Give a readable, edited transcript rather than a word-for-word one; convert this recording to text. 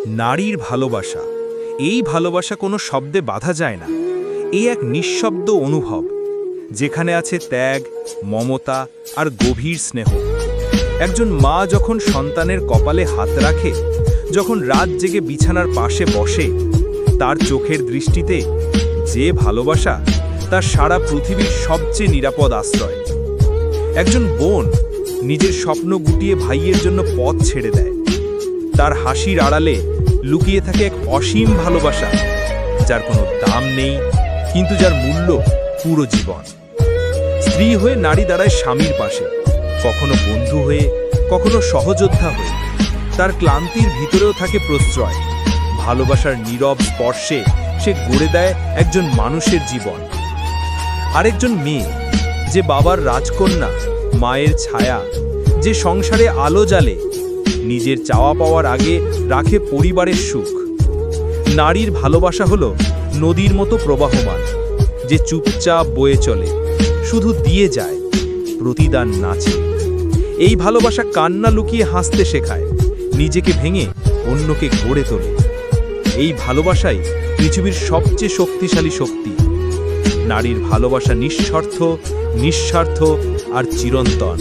নারীর ভালোবাসা, এই ভালোবাসা কোনো শব্দে বাঁধা যায় না। এই এক নিঃশব্দ অনুভব, যেখানে আছে ত্যাগ, মমতা আর গভীর স্নেহ। একজন মা যখন সন্তানের কপালে হাত রাখে, যখন রাত জেগে বিছানার পাশে বসে, তার চোখের দৃষ্টিতে যে ভালোবাসা, তার সারা পৃথিবীর সবচেয়ে নিরাপদ আশ্রয়। একজন বোন নিজের স্বপ্ন গুটিয়ে ভাইয়ের জন্য পথ ছেড়ে দেয়। তার হাসির আড়ালে লুকিয়ে থাকে এক অসীম ভালোবাসা, যার কোনো দাম নেই, কিন্তু যার মূল্য পুরো জীবন। স্ত্রী হয়ে নারী দাঁড়ায় স্বামীর পাশে, কখনো বন্ধু হয়ে, কখনো সহযোদ্ধা হয়ে। তার ক্লান্তির ভিতরেও থাকে প্রশ্রয়। ভালোবাসার নীরব স্পর্শে সে গড়ে দেয় একজন মানুষের জীবন। আরেকজন মেয়ে, যে বাবার রাজকন্যা, মায়ের ছায়া, যে সংসারে আলো জ্বালে, নিজের চাওয়া পাওয়ার আগে রাখে পরিবারের সুখ। নারীর ভালোবাসা হলো নদীর মতো প্রবাহমান, যে চুপচাপ বয়ে চলে, শুধু দিয়ে যায়, প্রতিদান নাচে। এই ভালোবাসা কান্না লুকিয়ে হাসতে শেখায়, নিজেকে ভেঙে অন্যকে গড়ে তোলে। এই ভালোবাসাই পৃথিবীর সবচেয়ে শক্তিশালী শক্তি। নারীর ভালোবাসা নিঃস্বার্থ, নিঃস্বার্থ আর চিরন্তন।